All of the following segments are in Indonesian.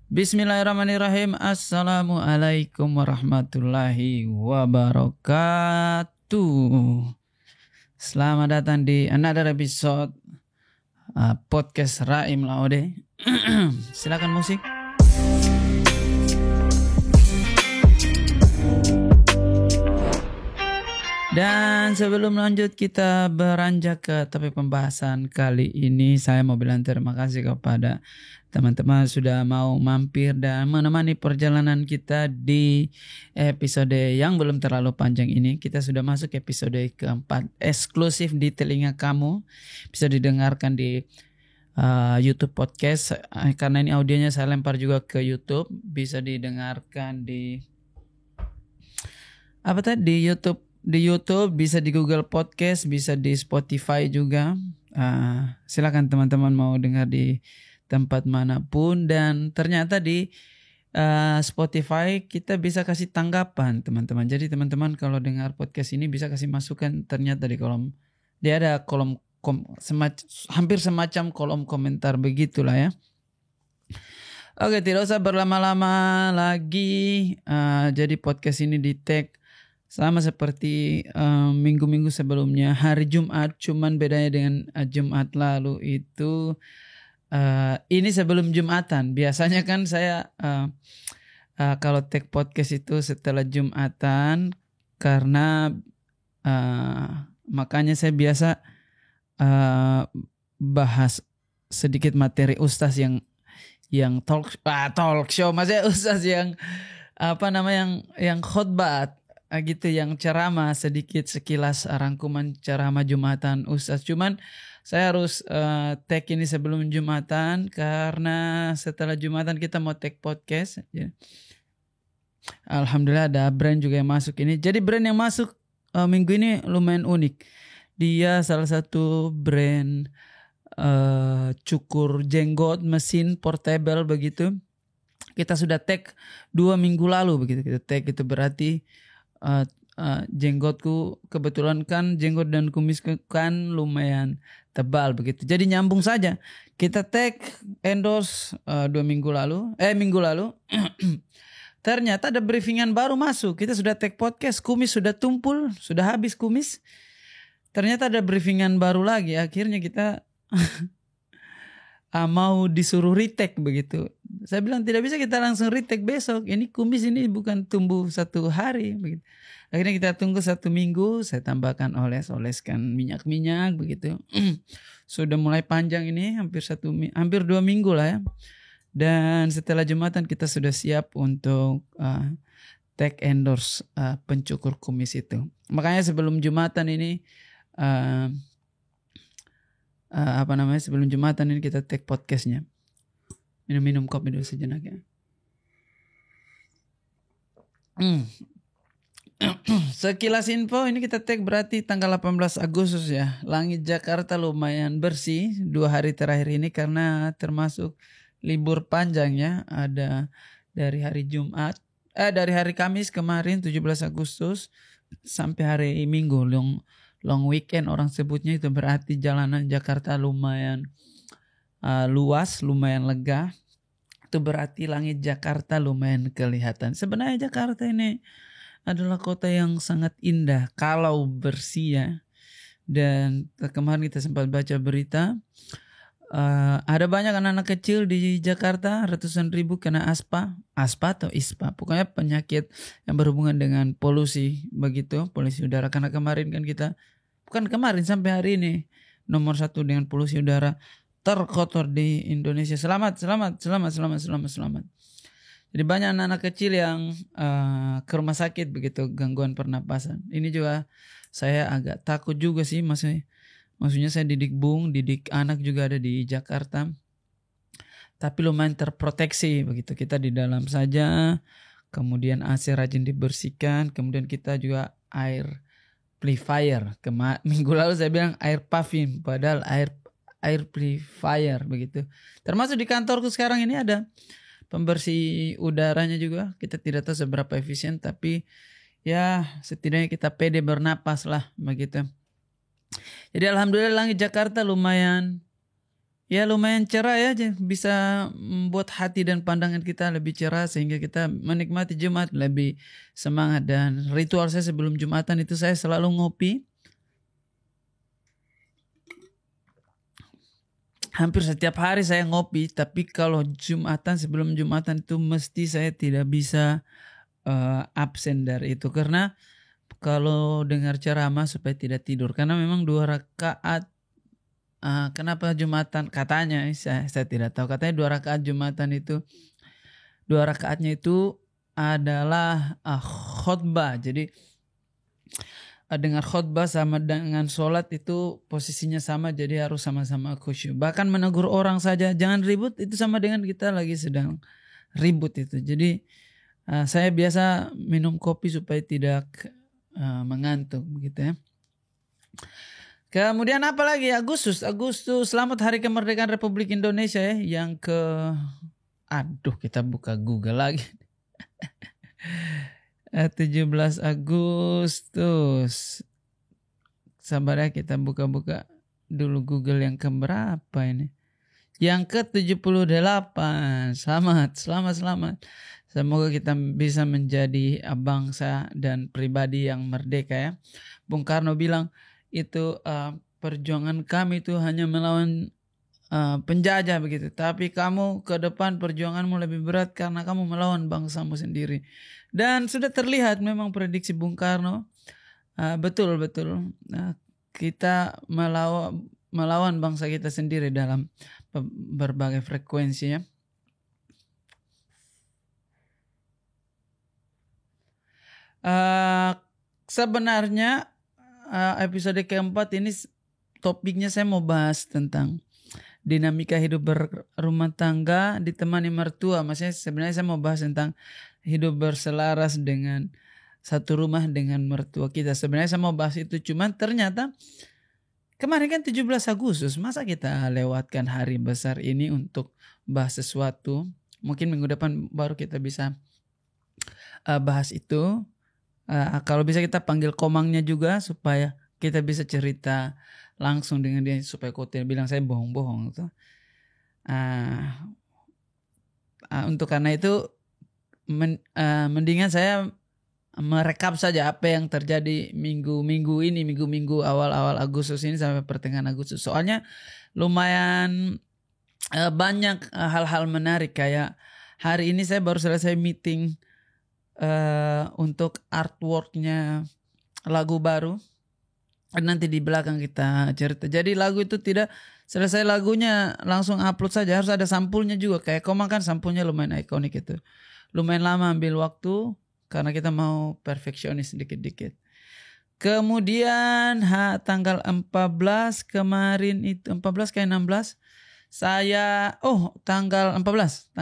Bismillahirrahmanirrahim. Assalamualaikum warahmatullahi wabarakatuh. Selamat datang di another episode podcast Raim Laode. Silakan musik. Dan sebelum lanjut kita beranjak ke topik pembahasan kali ini, saya mau bilang terima kasih kepada teman-teman sudah mau mampir dan menemani perjalanan kita di episode yang belum terlalu panjang ini. Kita sudah masuk episode keempat, eksklusif di telinga kamu. Bisa didengarkan di YouTube podcast, karena ini audionya saya lempar juga ke YouTube. Bisa didengarkan di di YouTube. Di YouTube, bisa di Google Podcast, bisa di Spotify juga. Silakan teman-teman mau dengar di tempat manapun. Dan ternyata di Spotify kita bisa kasih tanggapan teman-teman. Jadi teman-teman kalau dengar podcast ini bisa kasih masukan. Ternyata di kolom, dia ada kolom hampir semacam kolom komentar begitulah ya. Oke, tidak usah berlama-lama lagi. Jadi podcast ini di tag sama seperti minggu-minggu sebelumnya, hari Jumat, cuman bedanya dengan Jumat lalu itu ini sebelum Jumatan. Biasanya kan saya kalau tag podcast itu setelah Jumatan, karena makanya saya biasa bahas sedikit materi ustaz yang talk show, maksudnya ustaz yang yang khotbah gitu, yang ceramah, sedikit sekilas rangkuman ceramah Jumatan Ustaz. Cuman saya harus tag ini sebelum Jumatan, karena setelah Jumatan kita mau tag podcast ya. Alhamdulillah ada brand juga yang masuk ini. Jadi brand yang masuk minggu ini lumayan unik. Dia salah satu brand cukur jenggot mesin portable begitu. Kita sudah tag 2 minggu lalu begitu. Kita tag itu berarti jenggotku kebetulan kan, jenggot dan kumis kan lumayan tebal begitu. Jadi nyambung saja. Kita tag endorse minggu lalu. Ternyata ada briefingan baru masuk. Kita sudah tag podcast, kumis sudah tumpul, sudah habis kumis. Ternyata ada briefingan baru lagi. Akhirnya kita mau disuruh retake begitu. Saya bilang tidak bisa kita langsung retake besok. Ini kumis ini bukan tumbuh 1 hari begitu. Akhirnya kita tunggu 1 minggu. Saya tambahkan oleskan minyak begitu. Sudah mulai panjang ini, hampir 2 minggu lah ya. Dan setelah Jumatan kita sudah siap untuk tag endorse pencukur kumis itu. Makanya sebelum Jumatan ini sebelum Jumatan ini kita tag podcastnya. Minum kopi dulu sejenak ya. Sekilas info ini kita tag berarti tanggal 18 Agustus ya. Langit Jakarta lumayan bersih 2 hari terakhir ini karena termasuk libur panjang ya. Ada dari hari dari hari Kamis kemarin 17 Agustus sampai hari Minggu long weekend orang sebutnya. Itu berarti jalanan Jakarta lumayan luas, lumayan lega. Itu berarti langit Jakarta lumayan kelihatan. Sebenarnya Jakarta ini adalah kota yang sangat indah kalau bersih ya. Dan kemarin kita sempat baca berita, ada banyak anak-anak kecil di Jakarta, ratusan ribu kena aspa atau ispa, pokoknya penyakit yang berhubungan dengan polusi begitu, polusi udara. Karena kemarin kan sampai hari ini nomor 1 dengan polusi udara terkotor di Indonesia. Selamat. Jadi banyak anak-anak kecil yang ke rumah sakit begitu, gangguan pernapasan. Ini juga saya agak takut juga sih, maksudnya saya didik anak juga ada di Jakarta. Tapi lumayan terproteksi begitu. Kita di dalam saja, kemudian AC rajin dibersihkan, kemudian kita juga air purifier. Minggu lalu saya bilang air paving, padahal air purifier begitu. Termasuk di kantorku sekarang ini ada pembersih udaranya juga. Kita tidak tahu seberapa efisien, tapi ya setidaknya kita pede bernapas lah begitu. Jadi alhamdulillah langit Jakarta lumayan ya lumayan cerah ya, bisa membuat hati dan pandangan kita lebih cerah sehingga kita menikmati Jumat lebih semangat. Dan ritual saya sebelum Jumatan itu saya selalu ngopi. Hampir setiap hari saya ngopi, tapi kalau Jumatan, sebelum Jumatan itu mesti saya tidak bisa absen dari itu, karena kalau dengar ceramah supaya tidak tidur, karena memang 2 rakaat. Kenapa Jumatan katanya, saya tidak tahu, katanya 2 rakaat Jumatan itu 2 rakaatnya itu adalah khotbah. Jadi dengar khotbah sama dengan sholat itu posisinya sama, jadi harus sama-sama khusyuk. Bahkan menegur orang saja jangan ribut, itu sama dengan kita lagi sedang ribut itu. Jadi saya biasa minum kopi supaya tidak mengantuk begitu ya. Kemudian apa lagi? Agustus, selamat Hari Kemerdekaan Republik Indonesia ya, yang kita buka Google lagi. 17 Agustus. Sabar ya, kita buka-buka dulu Google yang keberapa ini. Yang ke-78. Selamat. Semoga kita bisa menjadi bangsa dan pribadi yang merdeka ya. Bung Karno bilang itu perjuangan kami itu hanya melawan penjajah begitu. Tapi kamu ke depan perjuanganmu lebih berat karena kamu melawan bangsamu sendiri. Dan sudah terlihat memang prediksi Bung Karno betul. Kita melawan bangsa kita sendiri dalam berbagai frekuensi ya. Sebenarnya episode keempat ini topiknya saya mau bahas tentang dinamika hidup berumah tangga ditemani mertua. Maksudnya sebenarnya saya mau bahas tentang hidup berselaras dengan satu rumah dengan mertua kita. Sebenarnya saya mau bahas itu, cuman ternyata kemarin kan 17 Agustus, masa kita lewatkan hari besar ini untuk bahas sesuatu. Mungkin minggu depan baru kita bisa bahas itu. Kalau bisa kita panggil Komangnya juga supaya kita bisa cerita langsung dengan dia, supaya kau tidak bilang saya bohong-bohong gitu. Untuk karena itu mendingan saya merekap saja apa yang terjadi minggu-minggu awal-awal Agustus ini sampai pertengahan Agustus. Soalnya lumayan banyak hal-hal menarik. Kayak hari ini saya baru selesai meeting untuk artworknya lagu baru. Nanti di belakang kita cerita. Jadi lagu itu tidak selesai lagunya langsung upload saja, harus ada sampulnya juga. Kayak Komang kan sampulnya lumayan ikonik itu. Lumayan lama ambil waktu karena kita mau perfeksionis dikit-dikit. Kemudian tanggal 14 kemarin itu 14 kayak 16 saya tanggal 14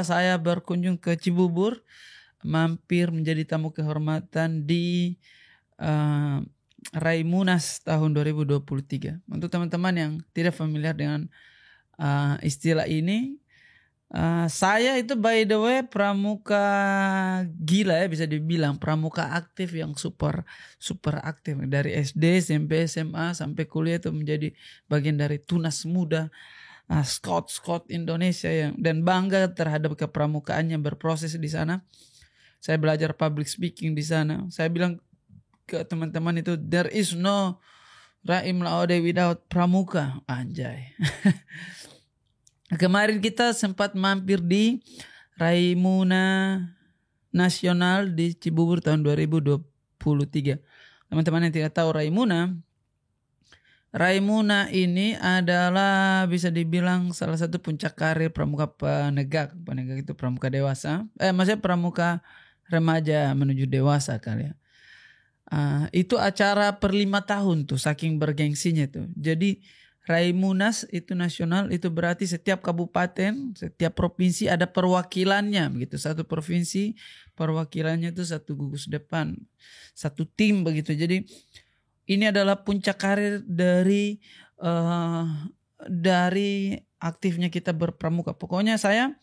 saya berkunjung ke Cibubur, mampir menjadi tamu kehormatan di Raimunas tahun 2023. Untuk teman-teman yang tidak familiar dengan istilah ini, saya itu by the way pramuka gila ya, bisa dibilang pramuka aktif yang super aktif dari SD, SMP, SMA sampai kuliah itu menjadi bagian dari Tunas Muda Scout Indonesia dan bangga terhadap kepramukaannya, berproses di sana. Saya belajar public speaking di sana. Saya bilang ke teman-teman itu, there is no Raim Laode without pramuka. Anjay. Kemarin kita sempat mampir di Raimuna Nasional di Cibubur tahun 2023. Teman-teman yang tidak tahu Raimuna ini adalah bisa dibilang salah satu puncak karir pramuka penegak itu pramuka dewasa. Maksudnya pramuka remaja menuju dewasa kali ya. Itu acara per 5 tahun tuh, saking bergengsinya tuh. Jadi Raimunas itu nasional, itu berarti setiap kabupaten, setiap provinsi ada perwakilannya begitu. Satu provinsi perwakilannya itu satu gugus depan, satu tim begitu. Jadi ini adalah puncak karir dari aktifnya kita berpramuka. Pokoknya saya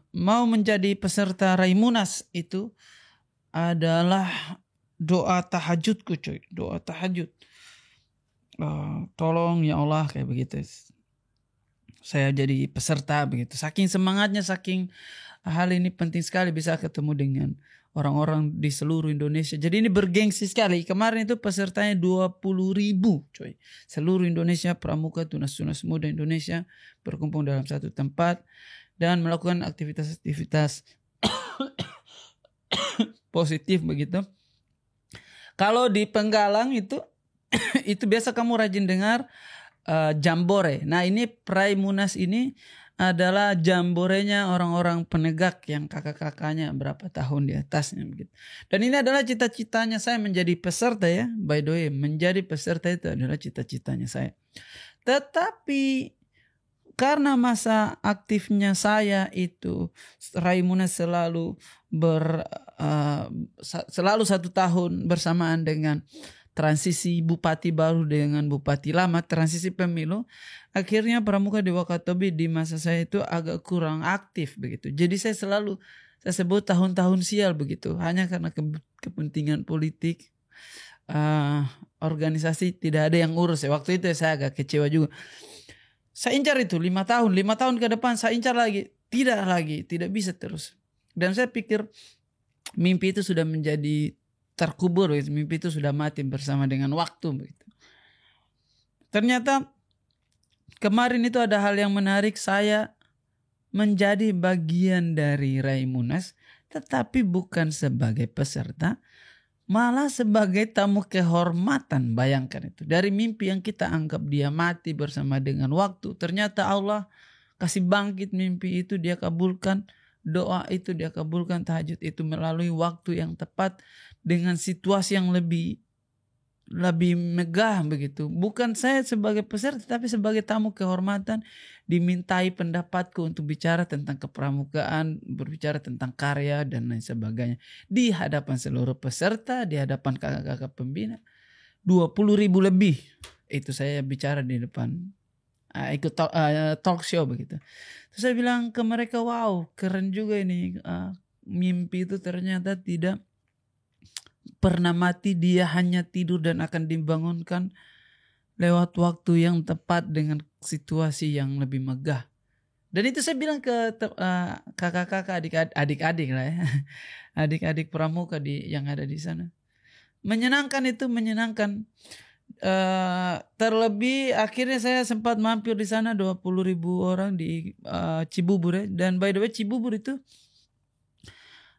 mau menjadi peserta Raimunas itu adalah doa tahajudku coy. Doa tahajud. Tolong ya Allah kayak begitu. saya jadi peserta begitu. Saking semangatnya, saking hal ini penting sekali bisa ketemu dengan orang-orang di seluruh Indonesia. Jadi ini bergengsi sekali. Kemarin itu pesertanya 20.000 coy. Seluruh Indonesia, pramuka, tunas-tunas muda Indonesia berkumpul dalam satu tempat dan melakukan aktivitas-aktivitas positif begitu. Kalau di Penggalang itu itu biasa kamu rajin dengar jambore. Nah ini Praimunas ini adalah jamborenya orang-orang penegak yang kakak-kakaknya berapa tahun di atasnya begitu. Dan ini adalah cita-citanya saya menjadi peserta ya. By the way, menjadi peserta itu adalah cita-citanya saya. Tetapi karena masa aktifnya saya itu Raimunas selalu selalu 1 tahun bersamaan dengan transisi bupati baru dengan bupati lama, transisi pemilu, akhirnya pramuka di Wakatobi di masa saya itu agak kurang aktif begitu. Jadi saya sebut tahun-tahun sial begitu, hanya karena kepentingan politik, organisasi tidak ada yang urus ya. Waktu itu saya agak kecewa juga. Saya incar itu 5 tahun ke depan saya incar lagi, tidak bisa terus. Dan saya pikir mimpi itu sudah menjadi terkubur, mimpi itu sudah mati bersama dengan waktu begitu. Ternyata kemarin itu ada hal yang menarik, saya menjadi bagian dari Raimunas tetapi bukan sebagai peserta, malah sebagai tamu kehormatan. Bayangkan itu, dari mimpi yang kita anggap dia mati bersama dengan waktu, ternyata Allah kasih bangkit mimpi itu, dia kabulkan doa itu, dia kabulkan tahajud itu melalui waktu yang tepat dengan situasi yang lebih megah begitu. Bukan saya sebagai peserta tapi sebagai tamu kehormatan dimintai pendapatku untuk bicara tentang kepramukaan, berbicara tentang karya dan lain sebagainya di hadapan seluruh peserta, di hadapan kakak-kakak pembina 20.000 lebih. Itu saya bicara di depan ikut talk show begitu. Terus saya bilang ke mereka, wow keren juga ini, mimpi itu ternyata tidak pernah mati, dia hanya tidur dan akan dibangunkan lewat waktu yang tepat dengan situasi yang lebih megah. Dan itu saya bilang ke kakak-kakak, adik-adik lah ya, adik-adik pramuka yang ada di sana. Menyenangkan itu, menyenangkan. Terlebih akhirnya saya sempat mampir di sana 20.000 orang di Cibubur ya. Dan by the way Cibubur itu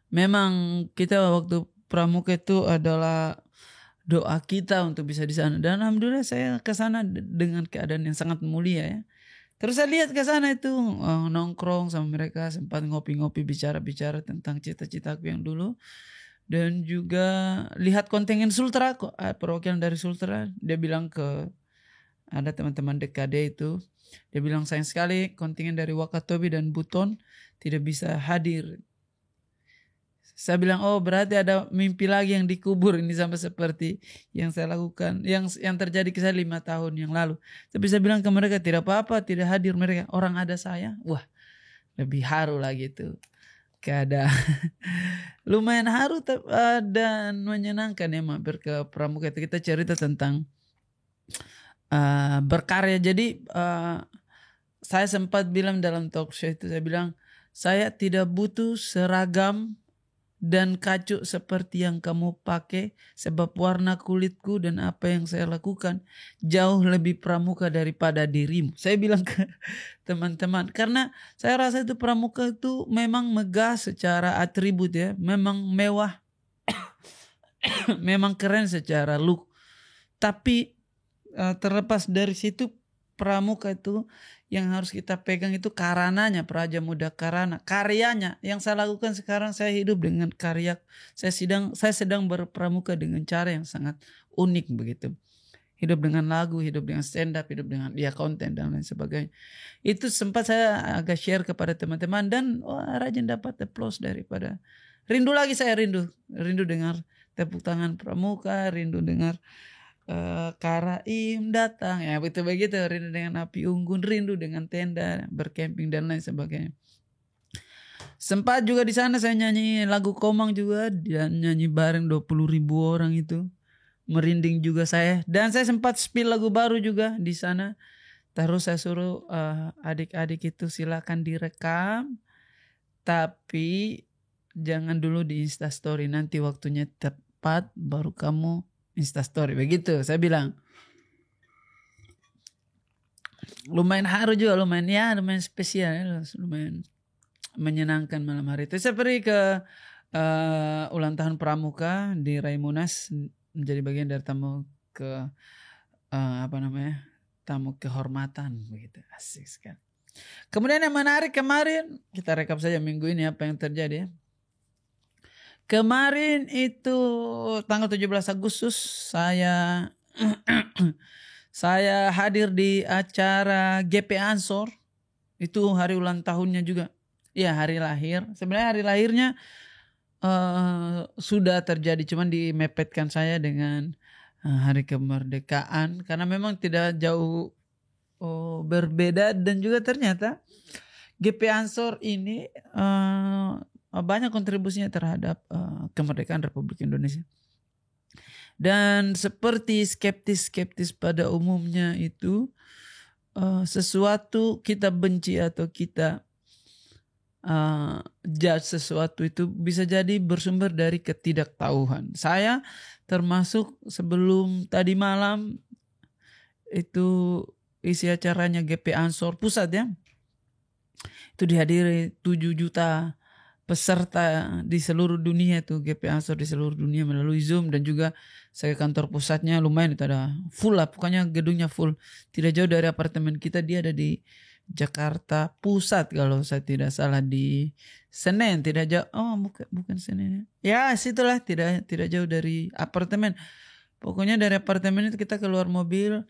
memang kita waktu pramuka itu adalah doa kita untuk bisa di sana, dan alhamdulillah saya ke sana dengan keadaan yang sangat mulia ya. Terus saya lihat ke sana itu nongkrong sama mereka, sempat ngopi-ngopi, bicara-bicara tentang cita-citaku yang dulu, dan juga lihat kontingen Sultra, perwakilan dari Sultra. Dia bilang ada teman-teman DKD itu, dia bilang sayang sekali kontingen dari Wakatobi dan Buton tidak bisa hadir. Saya bilang, oh berarti ada mimpi lagi yang dikubur ini, sama seperti yang saya lakukan, yang terjadi ke saya 5 tahun yang lalu. Tapi saya bilang ke mereka, tidak apa-apa, tidak hadir mereka, orang ada saya. Wah, lebih haru lagi itu. Keadaan lumayan haru dan menyenangkan ya mampir ke pramuka. Kita cerita tentang berkarya. Jadi saya sempat bilang dalam talk show itu, saya bilang, saya tidak butuh seragam dan kacu seperti yang kamu pakai, sebab warna kulitku dan apa yang saya lakukan jauh lebih pramuka daripada dirimu. Saya bilang ke teman-teman, karena saya rasa itu pramuka itu memang megah secara atribut ya, memang mewah, memang keren secara look. Tapi terlepas dari situ, pramuka itu yang harus kita pegang itu karananya, Praja Muda Karana, karyanya. Yang saya lakukan sekarang, saya hidup dengan karya. Saya sedang berpramuka dengan cara yang sangat unik begitu. Hidup dengan lagu, hidup dengan stand up, hidup dengan konten dan lain sebagainya. Itu sempat saya agak share kepada teman-teman, dan rajin dapat applause daripada. Rindu lagi saya, rindu dengar tepuk tangan pramuka, rindu dengar Karaim datang ya, begitu, rindu dengan api unggun, rindu dengan tenda, bercamping dan lain sebagainya. Sempat juga di sana saya nyanyi lagu Komang juga, dan nyanyi bareng 20.000 orang itu, merinding juga saya. Dan saya sempat spill lagu baru juga di sana Terus saya suruh adik-adik itu silakan direkam, tapi jangan dulu di Instastory, nanti waktunya tepat baru kamu Instastory. Begitu saya bilang. Lumayan haru juga, lumayan spesial ya, lumayan menyenangkan malam hari itu. Saya pergi ke ulang tahun Pramuka di Raimunas, menjadi bagian dari tamu ke tamu kehormatan begitu. Asik sekali. Kemudian yang menarik kemarin, kita rekap saja minggu ini apa yang terjadi ya. Kemarin itu tanggal 17 Agustus saya hadir di acara GP Ansor. Itu hari ulang tahunnya juga. Ya, hari lahir. Sebenarnya hari lahirnya sudah terjadi, cuman dimepetkan saya dengan hari kemerdekaan karena memang tidak jauh berbeda, dan juga ternyata GP Ansor ini banyak kontribusinya terhadap kemerdekaan Republik Indonesia. Dan seperti skeptis pada umumnya itu, sesuatu kita benci atau kita judge sesuatu itu bisa jadi bersumber dari ketidaktahuan. Saya termasuk sebelum tadi malam itu isi acaranya GP Ansor Pusat ya. Itu dihadiri 7 juta peserta di seluruh dunia, itu GP Ansor di seluruh dunia melalui Zoom, dan juga saya kantor pusatnya lumayan itu ada full lah, pokoknya gedungnya full. Tidak jauh dari apartemen kita, dia ada di Jakarta Pusat kalau saya tidak salah, di Senen, tidak jauh. Oh, bukan Senen. Ya, situlah, tidak jauh dari apartemen. Pokoknya dari apartemen itu kita keluar mobil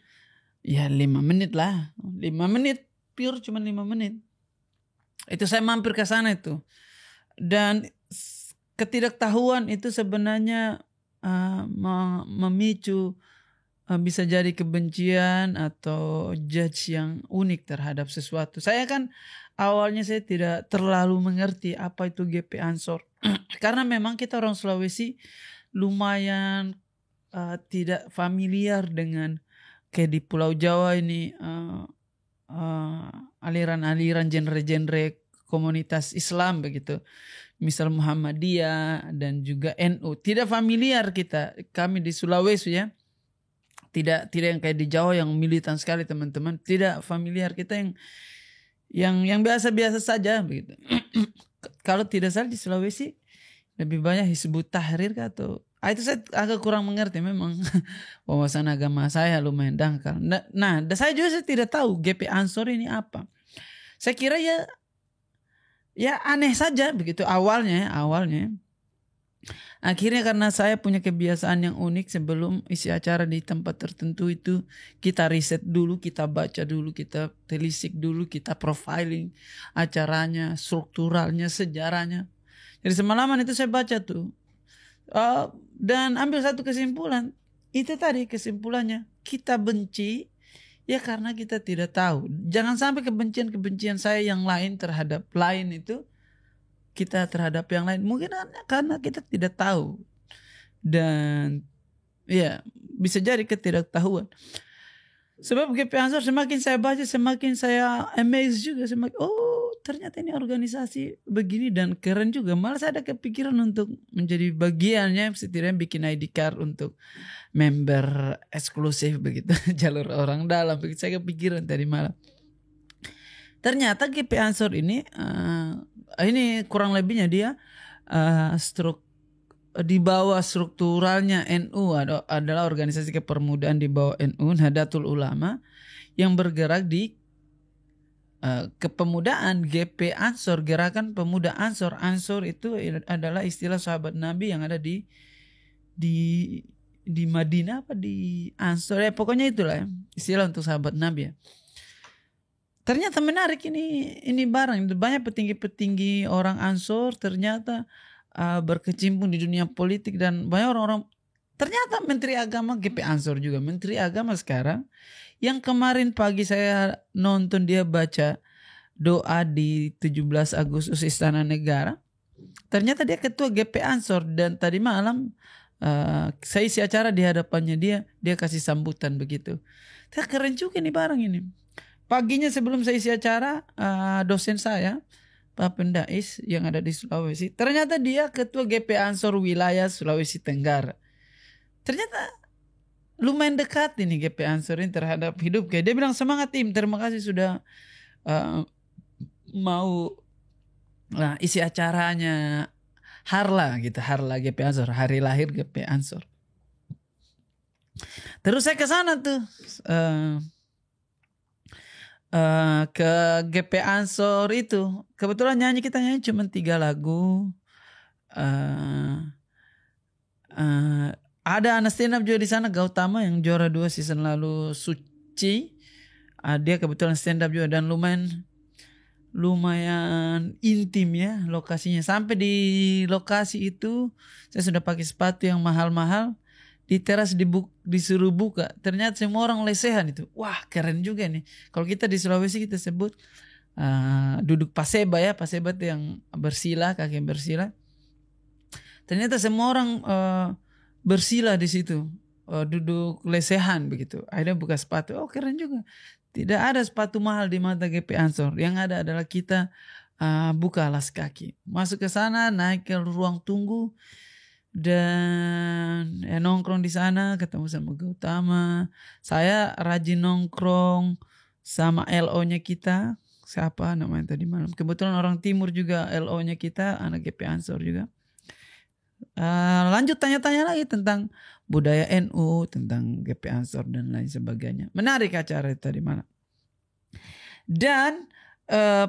ya 5 menit lah. 5 menit, pure cuma 5 menit. Itu saya mampir ke sana itu. Dan ketidaktahuan itu sebenarnya memicu bisa jadi kebencian atau judge yang unik terhadap sesuatu. Saya kan awalnya saya tidak terlalu mengerti apa itu GP Ansor. Karena memang kita orang Sulawesi lumayan tidak familiar dengan kayak di Pulau Jawa ini aliran-aliran genre-genre komunitas Islam begitu. Misal Muhammadiyah dan juga NU. Tidak familiar kami di Sulawesi ya. Tidak yang kayak di Jawa yang militan sekali teman-teman. Tidak familiar, kita yang biasa-biasa saja begitu. Kalau tidak salah di Sulawesi lebih banyak Hizbut Tahrir atau itu saya agak kurang mengerti, memang wawasan agama saya lumayan dangkal. Nah, saya juga tidak tahu GP Ansor ini apa. Saya kira ya aneh saja begitu awalnya. Akhirnya karena saya punya kebiasaan yang unik, sebelum isi acara di tempat tertentu itu kita riset dulu, kita baca dulu, kita telisik dulu, kita profiling acaranya, strukturalnya, sejarahnya. Jadi semalaman itu saya baca tuh. Dan ambil satu kesimpulan. Itu tadi kesimpulannya, kita benci ya karena kita tidak tahu. Jangan sampai kebencian saya yang lain terhadap lain itu kita terhadap yang lain mungkin karena kita tidak tahu, dan ya bisa jadi ketidaktahuan. Sebab GP Ansor semakin saya baca semakin saya amazed juga, ternyata ini organisasi begini dan keren juga. Malah saya ada kepikiran untuk menjadi bagiannya, setidaknya bikin ID card untuk member eksklusif begitu, jalur orang dalam. Begitu saya kepikiran tadi malam. Ternyata GP Ansor ini kurang lebihnya dia di bawah strukturalnya NU adalah organisasi kepermudaan di bawah NU, Nahdlatul Ulama, yang bergerak di kepemudaan. GP Ansor, Gerakan Pemuda Ansor. Ansor itu adalah istilah sahabat Nabi yang ada di Madinah di Ansor ya, pokoknya itulah ya, istilah untuk sahabat Nabi ya. Ternyata menarik ini barang. Banyak petinggi-petinggi orang Ansor ternyata berkecimpung di dunia politik, dan banyak orang-orang. Ternyata Menteri Agama GP Ansor juga. Menteri Agama sekarang yang kemarin pagi saya nonton dia baca doa di 17 Agustus Istana Negara. Ternyata dia ketua GP Ansor, dan tadi malam saya isi acara di hadapannya dia kasih sambutan begitu. Keren juga nih barang ini. paginya sebelum saya isi acara, dosen saya Pak Pendais yang ada di Sulawesi, ternyata dia ketua GP Ansor wilayah Sulawesi Tenggara. Ternyata lumayan dekat ini GP Ansor ini terhadap hidup. Dia bilang, semangat tim, terima kasih sudah mau isi acaranya Harla gitu, Harla GP Ansor, hari lahir GP Ansor. Terus saya ke sana tuh ke GP Ansor itu. Kebetulan kita nyanyi cuma 3 lagu. Ada anak stand up juga di sana, Gautama yang juara 2 season lalu, Suci. Dia kebetulan stand up juga dan lumayan intim ya lokasinya. Sampai di lokasi itu saya sudah pakai sepatu yang mahal-mahal. Di teras disuruh buka. Ternyata semua orang lesehan itu. Wah, keren juga nih. Kalau kita di Sulawesi kita sebut duduk paseba ya. Paseba itu yang bersila, kaki bersila. Ternyata semua orang bersila di situ. Duduk lesehan begitu. Akhirnya buka sepatu. Oh, keren juga. Tidak ada sepatu mahal di mata GP Ansor. Yang ada adalah kita buka alas kaki. Masuk ke sana, naik ke ruang tunggu. Dan nongkrong di sana, ketemu sama Gautama. Saya rajin nongkrong sama LO-nya kita. Siapa namanya tadi malam? Kebetulan orang timur juga LO-nya kita, anak GP Ansor juga. Lanjut tanya-tanya lagi tentang budaya NU, tentang GP Ansor dan lain sebagainya. Menarik acara itu tadi malam. Dan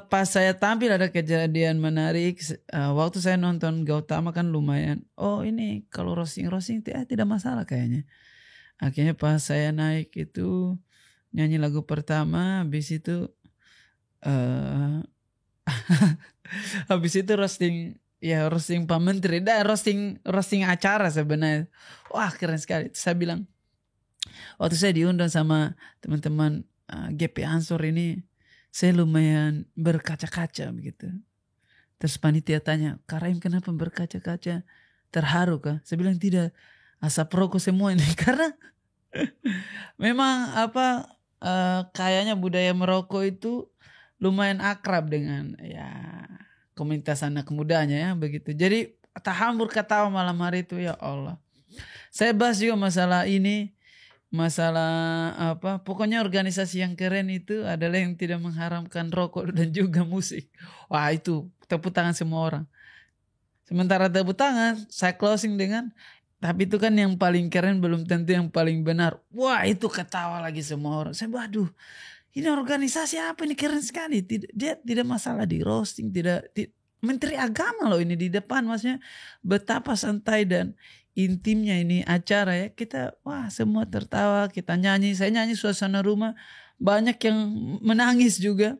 pas saya tampil ada kejadian menarik. Waktu saya nonton Gautama kan lumayan. Oh ini kalau roasting tidak masalah kayaknya. Akhirnya pas saya naik itu nyanyi lagu pertama, habis itu habis itu roasting Pak Menteri, roasting acara sebenarnya. Wah keren sekali. Saya bilang waktu saya diundang sama teman-teman GP Ansor ini, saya lumayan berkaca-kaca begitu. Terus panitia tanya, Karaim kenapa berkaca-kaca? Terharu kah? Saya bilang tidak, asap rokok semua ini. Karena memang kayaknya budaya merokok itu lumayan akrab dengan ya komunitas anak mudanya ya begitu. Jadi tahambur ketawa malam hari itu, ya Allah. Saya bahas juga masalah ini. Masalah pokoknya organisasi yang keren itu adalah yang tidak mengharamkan rokok dan juga musik. Wah itu tepuk tangan semua orang. Sementara tepuk tangan saya closing dengan, tapi itu kan yang paling keren belum tentu yang paling benar. Wah itu ketawa lagi semua orang. Saya waduh, ini organisasi apa ini, keren sekali. Dia tidak masalah di roasting, tidak Menteri Agama loh ini di depan, maksudnya betapa santai dan intimnya ini acara ya. Kita semua tertawa, kita nyanyi, saya nyanyi suasana rumah, banyak yang menangis juga.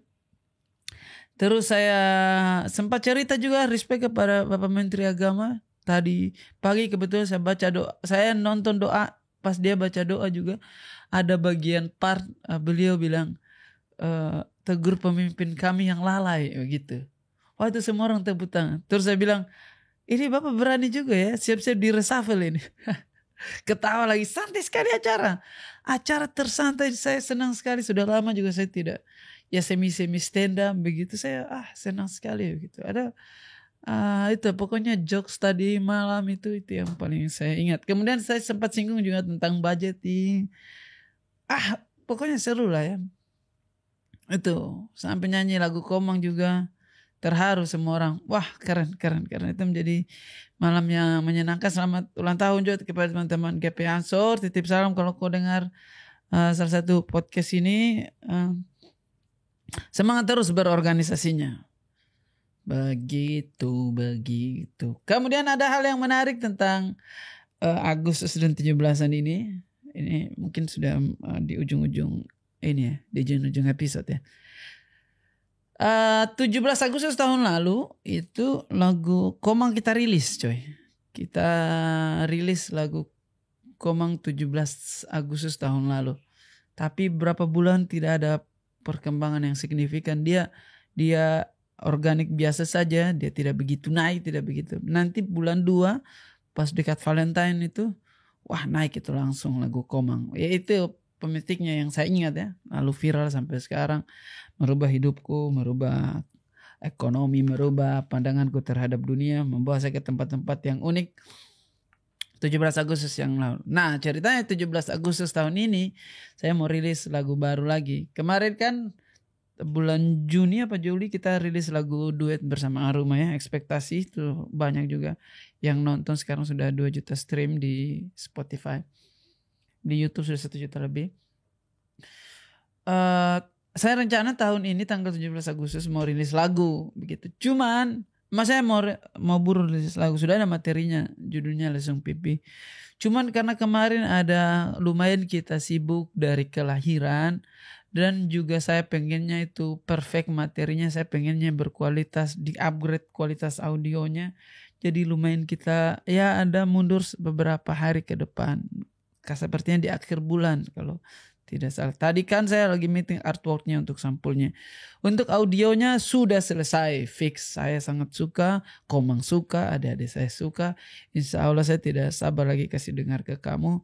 Terus saya sempat cerita juga respect kepada Bapak Menteri Agama. Tadi pagi kebetulan saya baca doa, saya nonton doa, pas dia baca doa juga ada bagian part beliau bilang tegur pemimpin kami yang lalai gitu. Wah itu semua orang tepuk tangan. Terus saya bilang, ini Bapak berani juga ya, siap-siap di reshuffle ini. Ketawa lagi, santai sekali acara. Acara tersantai, saya senang sekali. Sudah lama juga saya tidak, ya semi-semi stand up begitu. Saya senang sekali begitu. Ada itu pokoknya jokes tadi malam itu yang paling saya ingat. Kemudian saya sempat singgung juga tentang budgeting. Pokoknya seru lah ya. Itu sampai nyanyi lagu Komang juga. Terharu semua orang. Wah keren. Itu menjadi malam yang menyenangkan. Selamat ulang tahun juga kepada teman-teman GP Ansor. Titip salam kalau kau dengar salah satu podcast ini. Semangat terus berorganisasinya. Begitu. Kemudian ada hal yang menarik tentang Agustus dan 17-an ini. Ini mungkin sudah di ujung-ujung ini ya. Di ujung-ujung episode ya. 17 Agustus tahun lalu itu lagu Komang kita rilis coy. Kita rilis lagu Komang 17 Agustus tahun lalu. Tapi berapa bulan tidak ada perkembangan yang signifikan. Dia organik biasa saja. Dia tidak begitu naik, tidak begitu. Nanti bulan 2 pas dekat Valentine itu naik itu langsung lagu Komang. Yaitu pemetiknya yang saya ingat ya, lalu viral sampai sekarang, merubah hidupku, merubah ekonomi, merubah pandanganku terhadap dunia, membawa saya ke tempat-tempat yang unik. 17 Agustus yang lalu. Nah, ceritanya 17 Agustus tahun ini saya mau rilis lagu baru lagi. Kemarin kan bulan Juni apa Juli kita rilis lagu duet bersama Aruma ya. Ekspektasi itu banyak juga yang nonton, sekarang sudah 2 juta stream di Spotify. Di YouTube sudah 1 juta lebih. Saya rencana tahun ini tanggal 17 Agustus mau rilis lagu begitu. Cuman saya mau buru rilis lagu, sudah ada materinya, judulnya Lesung Pipi. Cuman karena kemarin ada lumayan kita sibuk dari kelahiran, dan juga saya pengennya itu perfect materinya, saya pengennya berkualitas, di upgrade kualitas audionya. Jadi lumayan kita ya ada mundur beberapa hari ke depan. Sepertinya di akhir bulan kalau tidak salah. Tadi kan saya lagi meeting artworknya untuk sampulnya. Untuk audionya sudah selesai, fix. Saya sangat suka, Komang suka, adik-adik saya suka. Insya Allah saya tidak sabar lagi kasih dengar ke kamu.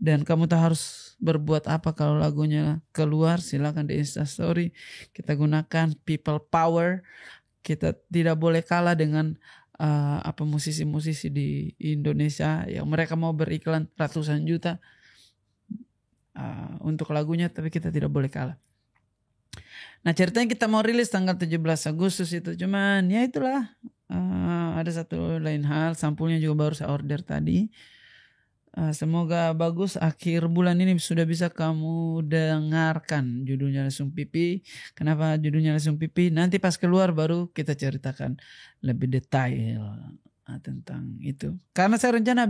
Dan kamu tak harus berbuat apa kalau lagunya keluar. Silakan di Instastory. Kita gunakan people power. Kita tidak boleh kalah dengan musisi-musisi di Indonesia yang mereka mau beriklan ratusan juta untuk lagunya, tapi kita tidak boleh kalah. Nah, ceritanya kita mau rilis tanggal 17 Agustus itu, cuman ya itulah, ada satu lain hal, sampulnya juga baru saya order tadi. Semoga bagus, akhir bulan ini sudah bisa kamu dengarkan judulnya Lesung Pipi. Kenapa judulnya Lesung Pipi? Nanti pas keluar baru kita ceritakan lebih detail tentang itu. Karena saya rencana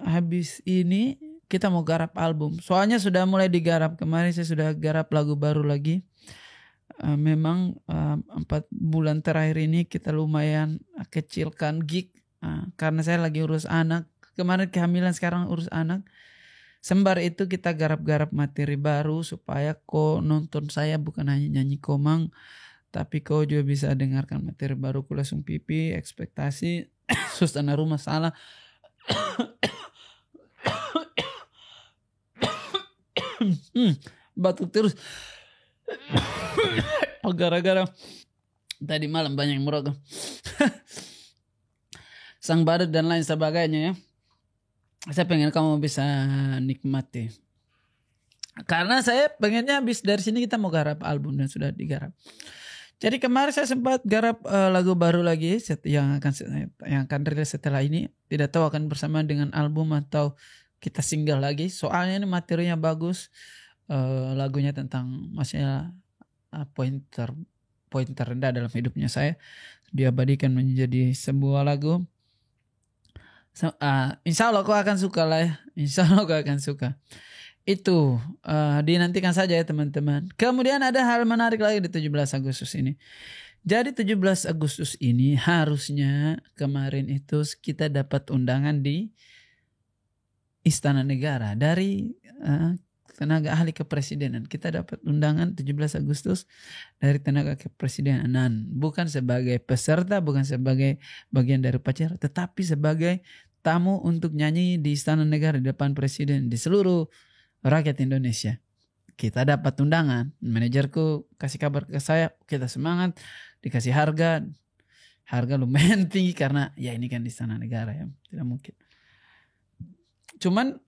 habis ini kita mau garap album. Soalnya sudah mulai digarap. Kemarin saya sudah garap lagu baru lagi. Memang 4 bulan terakhir ini kita lumayan kecilkan gig. Karena saya lagi urus anak. Kemarin kehamilan, sekarang urus anak. Sembar itu kita garap-garap materi baru supaya kau nonton saya bukan hanya nyanyi Komang, tapi kau juga bisa dengarkan materi baru ku Lesung Pipi, ekspektasi, Sustana Rumah Salah. Batuk terus. Gara-gara tadi malam banyak yang merokok. Sang badut dan lain sebagainya ya. Saya pengen kamu bisa nikmati. Karena saya pengennya habis dari sini kita mau garap album dan sudah digarap. Jadi kemarin saya sempat garap lagu baru lagi yang akan rilis setelah ini. Tidak tahu akan bersama dengan album atau kita single lagi. Soalnya ini materinya bagus. Lagunya tentang maksudnya poin terendah dalam hidupnya saya diabadikan menjadi sebuah lagu. Insya Allah kau akan suka lah ya. Insya Allah kau akan suka. Itu dinantikan saja ya teman-teman. Kemudian ada hal menarik lagi di 17 Agustus ini. Jadi 17 Agustus ini harusnya kemarin itu kita dapat undangan di Istana Negara dari tenaga ahli kepresidenan. Kita dapat undangan 17 Agustus dari tenaga kepresidenan. Bukan sebagai peserta, bukan sebagai bagian dari upacara, tetapi sebagai tamu untuk nyanyi di Istana Negara di depan presiden, di seluruh rakyat Indonesia. Kita dapat undangan. Manajerku kasih kabar ke saya, kita semangat, dikasih harga lumayan tinggi karena ya ini kan di Istana Negara ya, tidak mungkin. Cuman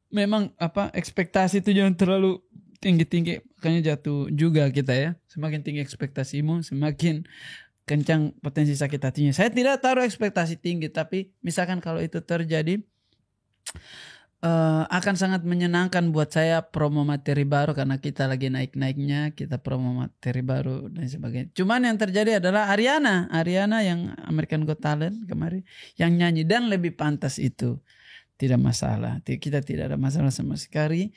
memang ekspektasi itu jangan terlalu tinggi-tinggi, makanya jatuh juga kita ya. Semakin tinggi ekspektasimu, semakin kencang potensi sakit hatinya. Saya tidak taruh ekspektasi tinggi, tapi misalkan kalau itu terjadi akan sangat menyenangkan buat saya promo materi baru karena kita lagi naik-naiknya, kita promo materi baru dan sebagainya. Cuman yang terjadi adalah Ariana yang American Got Talent kemarin yang nyanyi dan lebih pantas itu. Tidak masalah, kita tidak ada masalah sama sekali.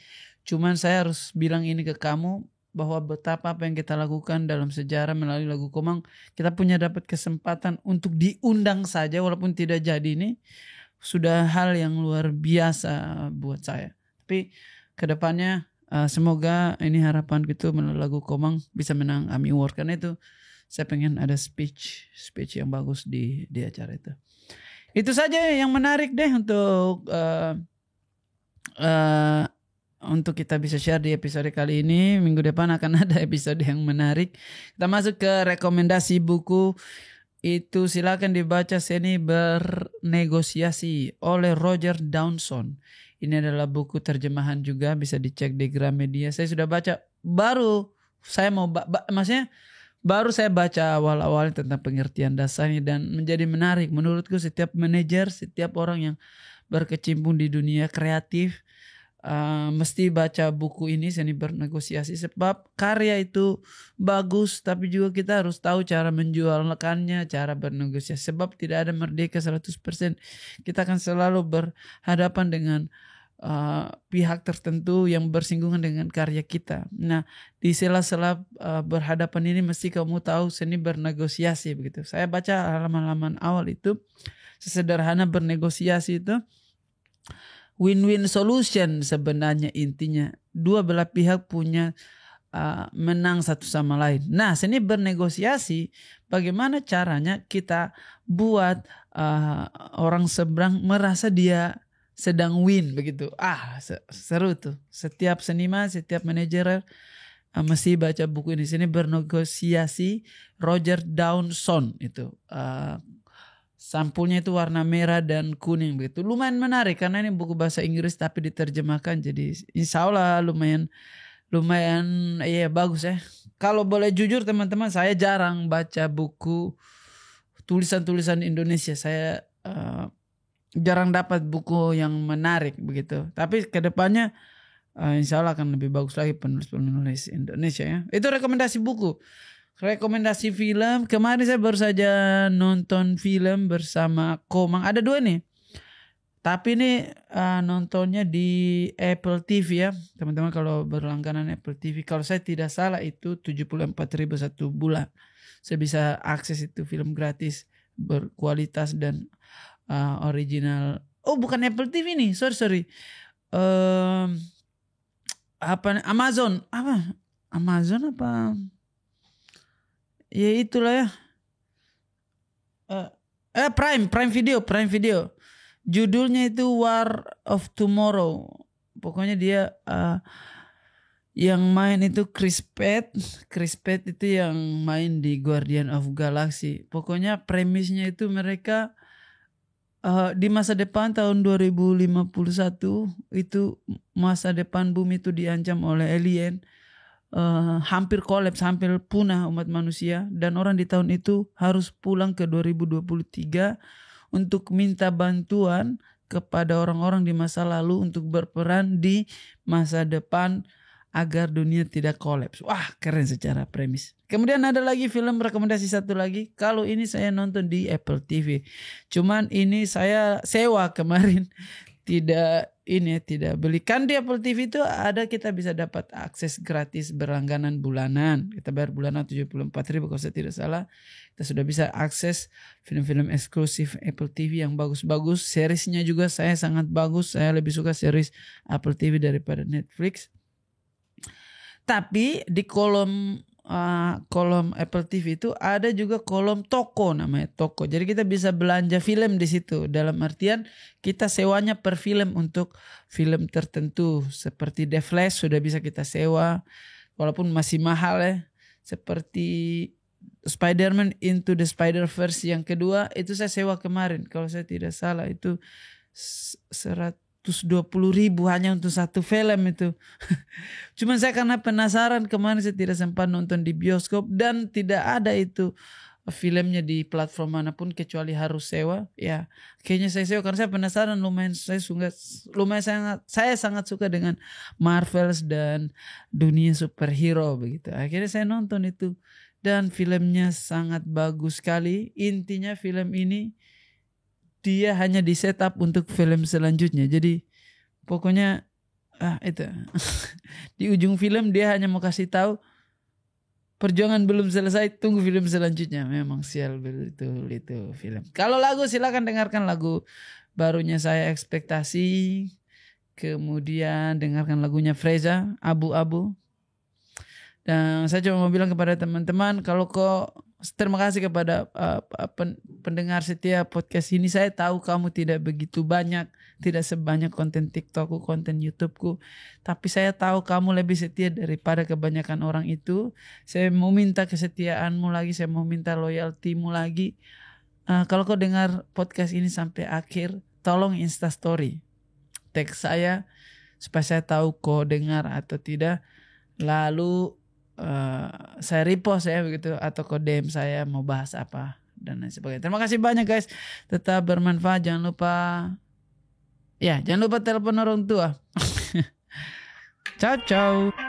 Cuman saya harus bilang ini ke kamu bahwa betapa apa yang kita lakukan dalam sejarah melalui lagu Komang, kita punya dapat kesempatan untuk diundang saja walaupun tidak jadi, ini sudah hal yang luar biasa buat saya. Tapi kedepannya semoga ini harapan gitu melalui lagu Komang bisa menang AMI Award, karena itu saya pengen ada speech yang bagus di acara itu. Itu saja yang menarik deh untuk untuk kita bisa share di episode kali ini. Minggu depan akan ada episode yang menarik. Kita masuk ke rekomendasi buku. Itu silakan dibaca Seni Bernegosiasi oleh Roger Downson. Ini adalah buku terjemahan juga, bisa dicek di Gramedia. Saya sudah baca, baru saya baca awal-awal tentang pengertian dasarnya dan menjadi menarik. Menurutku setiap manajer, setiap orang yang berkecimpung di dunia kreatif mesti baca buku ini, Seni Bernegosiasi, sebab karya itu bagus, tapi juga kita harus tahu cara menjualkannya, cara bernegosiasi, sebab tidak ada merdeka 100%. Kita akan selalu berhadapan dengan pihak tertentu yang bersinggungan dengan karya kita. Nah, di sela-sela berhadapan ini mesti kamu tahu seni bernegosiasi begitu. Saya baca halaman-halaman awal itu, sesederhana bernegosiasi itu win-win solution sebenarnya intinya. Dua belah pihak punya menang satu sama lain. Nah, seni bernegosiasi, bagaimana caranya kita buat orang seberang merasa dia sedang win begitu. Seru tuh. Setiap seniman, setiap manajer mesti baca buku ini. Seni Bernegosiasi Roger Downson itu. Sampulnya itu warna merah dan kuning begitu. Lumayan menarik karena ini buku bahasa Inggris tapi diterjemahkan, jadi insya Allah lumayan ya bagus ya. Kalau boleh jujur teman-teman, saya jarang baca buku tulisan-tulisan Indonesia. Saya jarang dapat buku yang menarik begitu. Tapi kedepannya insya Allah akan lebih bagus lagi penulis-penulis Indonesia ya. Itu rekomendasi buku. Rekomendasi film, kemarin saya baru saja nonton film bersama Komang. Ada 2 nih. Tapi ini nontonnya di Apple TV ya. Teman-teman kalau berlangganan Apple TV, kalau saya tidak salah itu 74.000 satu bulan. Saya bisa akses itu film gratis, berkualitas dan original. Oh, bukan Apple TV nih, sorry. Amazon apa? Ya itulah ya. Prime Video. Judulnya itu War of Tomorrow. Pokoknya dia yang main itu Chris Pratt itu yang main di Guardian of Galaxy. Pokoknya premisnya itu mereka di masa depan tahun 2051 itu masa depan bumi itu diancam oleh alien. Hampir kolaps, hampir punah umat manusia, dan orang di tahun itu harus pulang ke 2023 untuk minta bantuan kepada orang-orang di masa lalu untuk berperan di masa depan agar dunia tidak kolaps. Wah, keren secara premis. Kemudian ada lagi film rekomendasi satu lagi. Kalau ini saya nonton di Apple TV. Cuman ini saya sewa kemarin. Tidak beli. Kan di Apple TV itu ada, kita bisa dapat akses gratis berlangganan bulanan. Kita bayar bulanan 74.000 kalau saya tidak salah. Kita sudah bisa akses film-film eksklusif Apple TV yang bagus-bagus. Seriesnya juga saya sangat bagus. Saya lebih suka series Apple TV daripada Netflix. Tapi di kolom Apple TV itu ada juga kolom toko, namanya toko. Jadi kita bisa belanja film di situ. Dalam artian kita sewanya per film untuk film tertentu. Seperti The Flash sudah bisa kita sewa, walaupun masih mahal ya. Seperti Spider-Man Into the Spider-Verse yang kedua itu saya sewa kemarin. Kalau saya tidak salah itu 120.000 hanya untuk satu film itu. Cuman saya karena penasaran, kemarin saya tidak sempat nonton di bioskop dan tidak ada itu filmnya di platform manapun kecuali harus sewa. Ya, kayaknya saya sewa karena saya penasaran. Saya sangat suka dengan Marvels dan dunia superhero begitu. Akhirnya saya nonton itu dan filmnya sangat bagus sekali. Intinya film ini dia hanya di setup untuk film selanjutnya. Jadi pokoknya itu di ujung film dia hanya mau kasih tahu perjuangan belum selesai, tunggu film selanjutnya. Memang sial betul itu film. Kalau lagu silakan dengarkan lagu barunya saya, Ekspektasi. Kemudian dengarkan lagunya Freza, Abu-Abu. Dan saya cuma mau bilang kepada teman-teman, kalau terima kasih kepada pendengar setiap podcast ini. Saya tahu kamu tidak begitu banyak, tidak sebanyak konten TikTokku, konten YouTubeku. Tapi saya tahu kamu lebih setia daripada kebanyakan orang itu. Saya mau minta kesetiaanmu lagi, saya mau minta loyaltimu lagi. Kalau kau dengar podcast ini sampai akhir, tolong Instastory, tag saya supaya saya tahu kau dengar atau tidak. Lalu saya repost ya begitu, atau kau DM saya mau bahas apa dan lain sebagainya. Terima kasih banyak guys, tetap bermanfaat. Jangan lupa telepon orang tua. Ciao ciao.